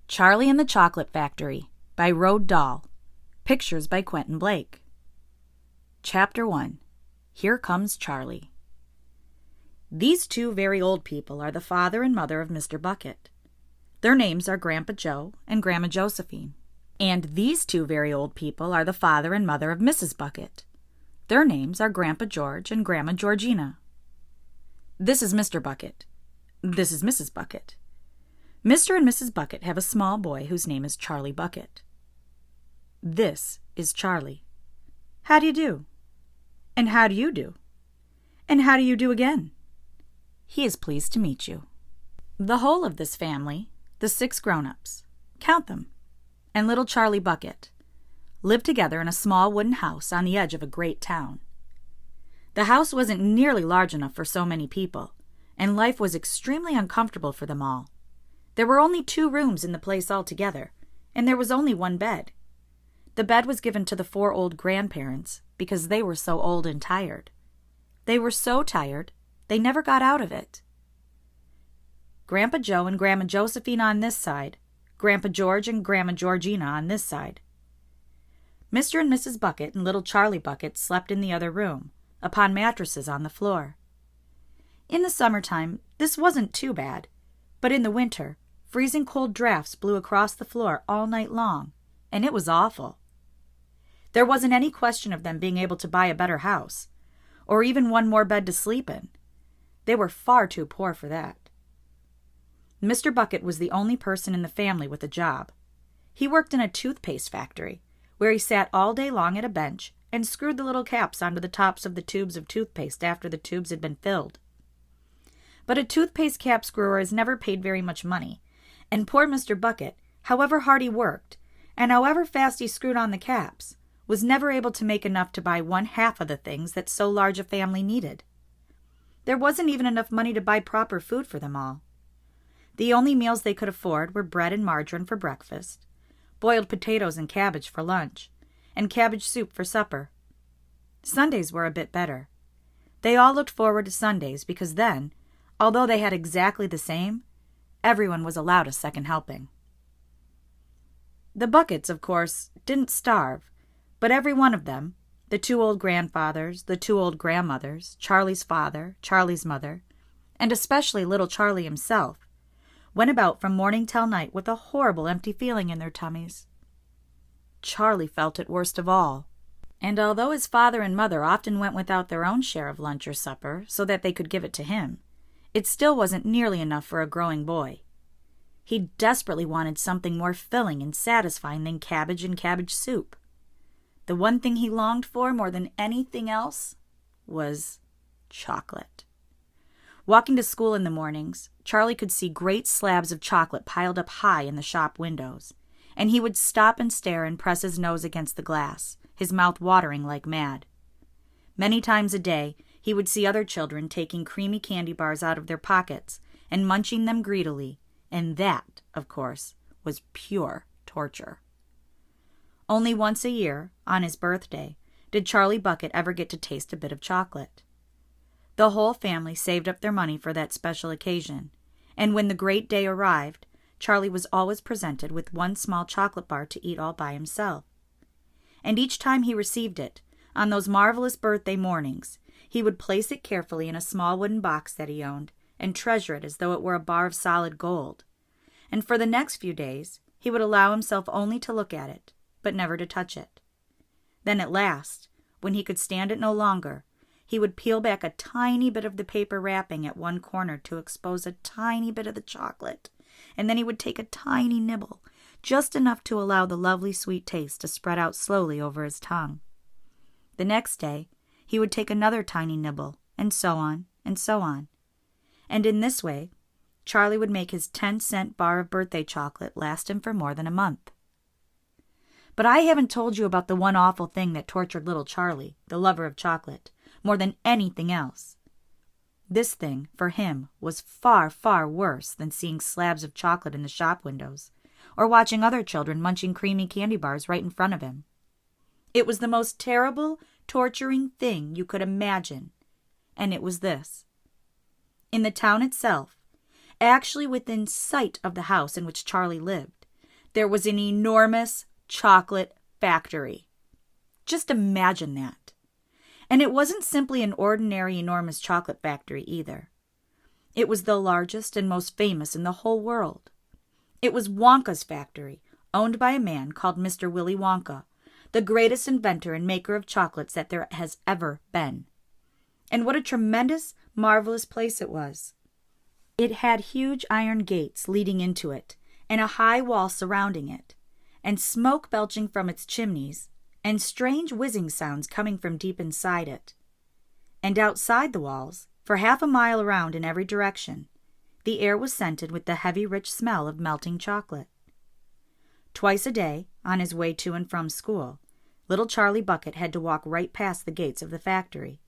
Charlie and the Chocolate Factory by Roald Dahl. Pictures by Quentin Blake. Chapter 1. Here Comes Charlie. These two very old people are the father and mother of Mr. Bucket. Their names are Grandpa Joe and Grandma Josephine. And these two very old people are the father and mother of Mrs. Bucket. Their names are Grandpa George and Grandma Georgina. This is Mr. Bucket. This is Mrs. Bucket. Mr. and Mrs. Bucket have a small boy whose name is Charlie Bucket. This is Charlie. How do you do? And how do you do? And how do you do again? He is pleased to meet you. The whole of this family, the 6 grown-ups, count them, and little Charlie Bucket, lived together in a small wooden house on the edge of a great town. The house wasn't nearly large enough for so many people, and life was extremely uncomfortable for them all. There were only 2 rooms in the place altogether, and there was only 1 bed. The bed was given to the 4 old grandparents because they were so old and tired. They were so tired, they never got out of it. Grandpa Joe and Grandma Josephine on this side, Grandpa George and Grandma Georgina on this side. Mr. and Mrs. Bucket and little Charlie Bucket slept in the other room, upon mattresses on the floor. In the summertime, this wasn't too bad, but in the winter, freezing cold drafts blew across the floor all night long, and it was awful. There wasn't any question of them being able to buy a better house, or even 1 more bed to sleep in. They were far too poor for that. Mr. Bucket was the only person in the family with a job. He worked in a toothpaste factory, where he sat all day long at a bench and screwed the little caps onto the tops of the tubes of toothpaste after the tubes had been filled. But a toothpaste cap screwer is never paid very much money, and poor Mr. Bucket, however hard he worked, and however fast he screwed on the caps, was never able to make enough to buy 1/2 of the things that so large a family needed. There wasn't even enough money to buy proper food for them all. The only meals they could afford were bread and margarine for breakfast, boiled potatoes and cabbage for lunch, and cabbage soup for supper. Sundays were a bit better. They all looked forward to Sundays because then, although they had exactly the same, everyone was allowed a second helping. The Buckets, of course, didn't starve, but every one of them, the 2 old grandfathers, the 2 old grandmothers, Charlie's father, Charlie's mother, and especially little Charlie himself, went about from morning till night with a horrible empty feeling in their tummies. Charlie felt it worst of all, and although his father and mother often went without their own share of lunch or supper so that they could give it to him, it still wasn't nearly enough for a growing boy. He desperately wanted something more filling and satisfying than cabbage and cabbage soup. The one thing he longed for more than anything else was chocolate. Walking to school in the mornings, Charlie could see great slabs of chocolate piled up high in the shop windows, and he would stop and stare and press his nose against the glass, his mouth watering like mad. Many times a day, he would see other children taking creamy candy bars out of their pockets and munching them greedily, and that, of course, was pure torture. Only once a year, on his birthday, did Charlie Bucket ever get to taste a bit of chocolate. The whole family saved up their money for that special occasion, and when the great day arrived, Charlie was always presented with 1 small chocolate bar to eat all by himself. And each time he received it, on those marvelous birthday mornings, he would place it carefully in a small wooden box that he owned and treasure it as though it were a bar of solid gold. And for the next few days, he would allow himself only to look at it, but never to touch it. Then at last, when he could stand it no longer, he would peel back a tiny bit of the paper wrapping at one corner to expose a tiny bit of the chocolate, and then he would take a tiny nibble, just enough to allow the lovely sweet taste to spread out slowly over his tongue. The next day, he would take another tiny nibble, and so on, and so on. And in this way, Charlie would make his 10-cent bar of birthday chocolate last him for more than a month. But I haven't told you about the one awful thing that tortured little Charlie, the lover of chocolate, more than anything else. This thing, for him, was far, far worse than seeing slabs of chocolate in the shop windows, or watching other children munching creamy candy bars right in front of him. It was the most terrible, torturing thing you could imagine, and it was this. In the town itself, actually within sight of the house in which Charlie lived, There was an enormous chocolate factory. Just imagine that. And it wasn't simply an ordinary enormous chocolate factory either. It was the largest and most famous in the whole world. It was Wonka's factory, owned by a man called Mr. Willy Wonka, the greatest inventor and maker of chocolates that there has ever been. And what a tremendous, marvelous place it was. It had huge iron gates leading into it, and a high wall surrounding it, and smoke belching from its chimneys, and strange whizzing sounds coming from deep inside it. And outside the walls, for half a mile around in every direction, the air was scented with the heavy, rich smell of melting chocolate. Twice a day, on his way to and from school, little Charlie Bucket had to walk right past the gates of the factory.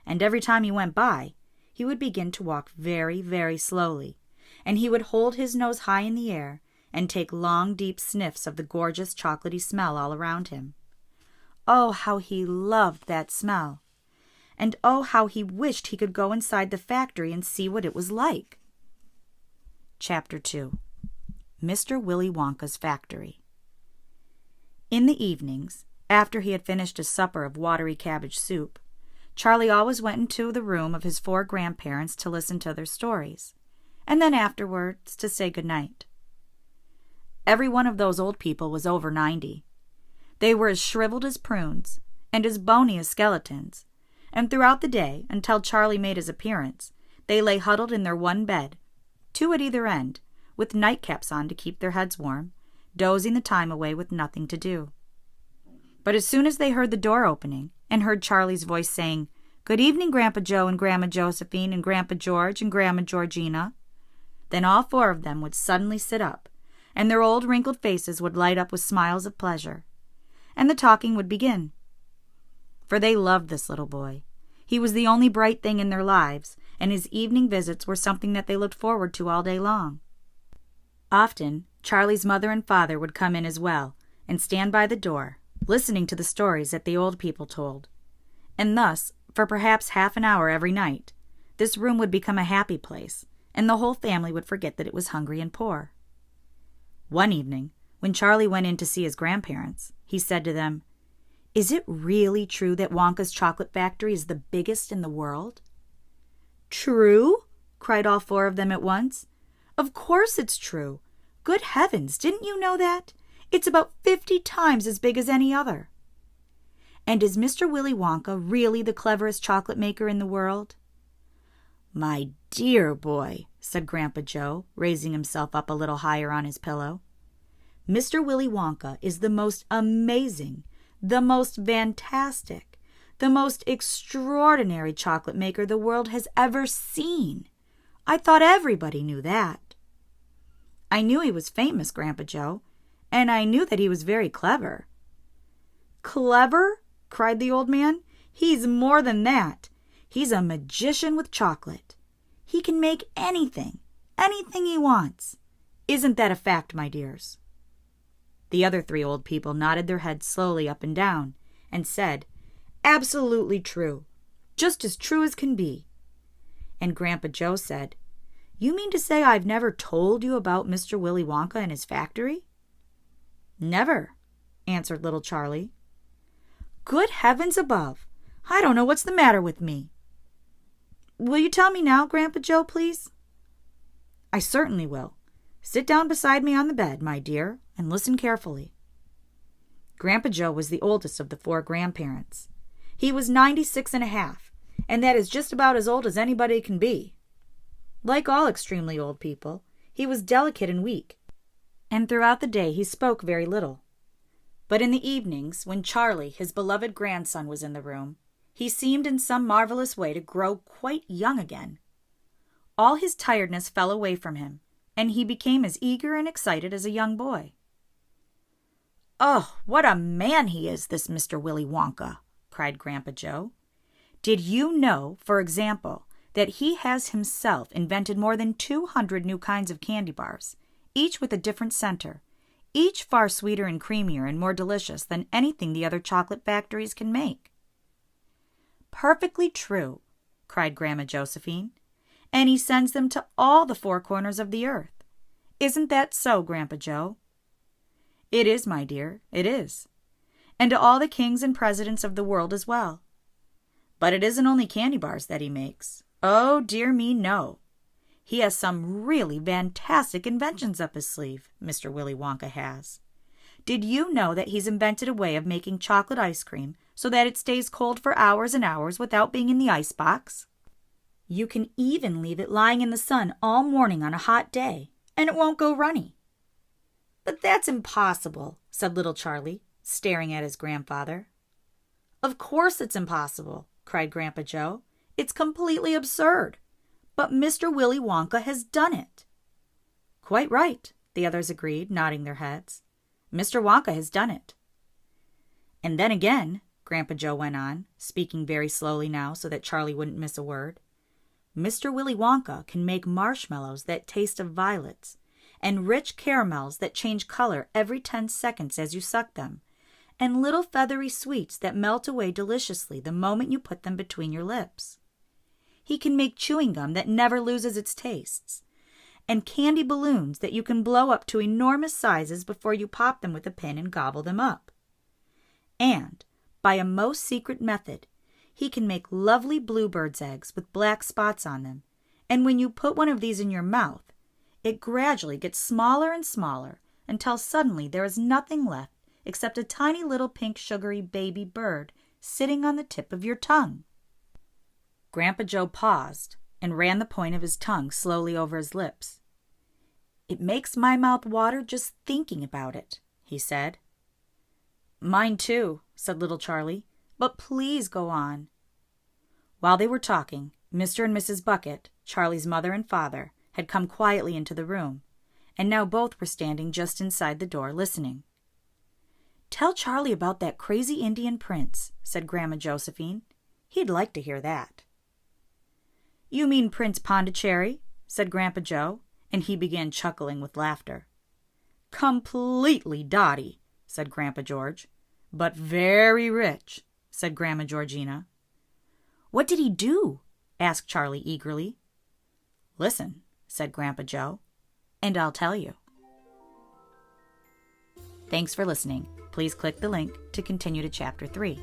And every time he went by, he would begin to walk very, very slowly, and he would hold his nose high in the air and take long, deep sniffs of the gorgeous chocolatey smell all around him. Oh, how he loved that smell! And oh, how he wished he could go inside the factory and see what it was like. Chapter 2. Mr. Willy Wonka's Factory. In the evenings, after he had finished his supper of watery cabbage soup, Charlie always went into the room of his 4 grandparents to listen to their stories, and then afterwards to say good night. Every one of those old people was over 90. They were as shriveled as prunes, and as bony as skeletons, and throughout the day, until Charlie made his appearance, they lay huddled in their one bed, 2 at either end, with nightcaps on to keep their heads warm, dozing the time away with nothing to do. But as soon as they heard the door opening, and heard Charlie's voice saying, "Good evening, Grandpa Joe and Grandma Josephine and Grandpa George and Grandma Georgina," then all 4 of them would suddenly sit up, and their old wrinkled faces would light up with smiles of pleasure, and the talking would begin. For they loved this little boy. He was the only bright thing in their lives, and his evening visits were something that they looked forward to all day long. Often, Charlie's mother and father would come in as well, and stand by the door, listening to the stories that the old people told. And thus, for perhaps half an hour every night, this room would become a happy place, and the whole family would forget that it was hungry and poor. One evening, when Charlie went in to see his grandparents, he said to them, "Is it really true that Wonka's chocolate factory is the biggest in the world?" "True?" cried all 4 of them at once. "Of course it's true. Good heavens, didn't you know that? It's about 50 times as big as any other." "And is Mr. Willy Wonka really the cleverest chocolate maker in the world?" "My dear boy," said Grandpa Joe, raising himself up a little higher on his pillow, "Mr. Willy Wonka is the most amazing, the most fantastic, the most extraordinary chocolate maker the world has ever seen. I thought everybody knew that." "I knew he was famous, Grandpa Joe, and I knew that he was very clever." "Clever?" cried the old man. "He's more than that. He's a magician with chocolate. He can make anything he wants. Isn't that a fact, my dears?" The other 3 old people nodded their heads slowly up and down, and said, "Absolutely true. Just as true as can be." And Grandpa Joe said, "You mean to say I've never told you about Mr. Willy Wonka and his factory?" "Never," answered little Charlie. "Good heavens above! I don't know what's the matter with me." "Will you tell me now, Grandpa Joe, please?" "I certainly will. Sit down beside me on the bed, my dear, and listen carefully." Grandpa Joe was the oldest of the 4 grandparents. He was 96 and a half, and that is just about as old as anybody can be. Like all extremely old people, he was delicate and weak, and throughout the day he spoke very little. But in the evenings, when Charlie, his beloved grandson, was in the room, he seemed in some marvelous way to grow quite young again. All his tiredness fell away from him, and he became as eager and excited as a young boy. "Oh, what a man he is, this Mr. Willy Wonka!" cried Grandpa Joe. "Did you know, for example, that he has himself invented more than 200 new kinds of candy bars, each with a different center, each far sweeter and creamier and more delicious than anything the other chocolate factories can make?" "Perfectly true," cried Grandma Josephine. "And he sends them to all the 4 corners of the earth. Isn't that so, Grandpa Joe?" "It is, my dear, it is. And to all the kings and presidents of the world as well. But it isn't only candy bars that he makes. Oh, dear me, no. He has some really fantastic inventions up his sleeve, Mr. Willy Wonka has. Did you know that he's invented a way of making chocolate ice cream so that it stays cold for hours and hours without being in the icebox? You can even leave it lying in the sun all morning on a hot day, and it won't go runny." "But that's impossible," said little Charlie, staring at his grandfather. "Of course it's impossible," cried Grandpa Joe. "It's completely absurd. But Mr. Willy Wonka has done it." "Quite right," the others agreed, nodding their heads. "Mr. Wonka has done it." "And then again," Grandpa Joe went on, speaking very slowly now so that Charlie wouldn't miss a word, "Mr. Willy Wonka can make marshmallows that taste of violets, and rich caramels that change color every 10 seconds as you suck them, and little feathery sweets that melt away deliciously the moment you put them between your lips. He can make chewing gum that never loses its tastes, and candy balloons that you can blow up to enormous sizes before you pop them with a pin and gobble them up. And, by a most secret method, he can make lovely bluebird's eggs with black spots on them, and when you put one of these in your mouth, it gradually gets smaller and smaller until suddenly there is nothing left except a tiny little pink sugary baby bird sitting on the tip of your tongue." Grandpa Joe paused and ran the point of his tongue slowly over his lips. "It makes my mouth water just thinking about it," he said. "Mine too," said little Charlie, "but please go on." While they were talking, Mr. and Mrs. Bucket, Charlie's mother and father, had come quietly into the room, and now both were standing just inside the door listening. "Tell Charlie about that crazy Indian prince," said Grandma Josephine. "He'd like to hear that." "You mean Prince Pondicherry?" said Grandpa Joe, and he began chuckling with laughter. "Completely dotty," said Grandpa George. "But very rich," said Grandma Georgina. "What did he do?" asked Charlie eagerly. "Listen," said Grandpa Joe, "and I'll tell you." Thanks for listening. Please click the link to continue to Chapter 3.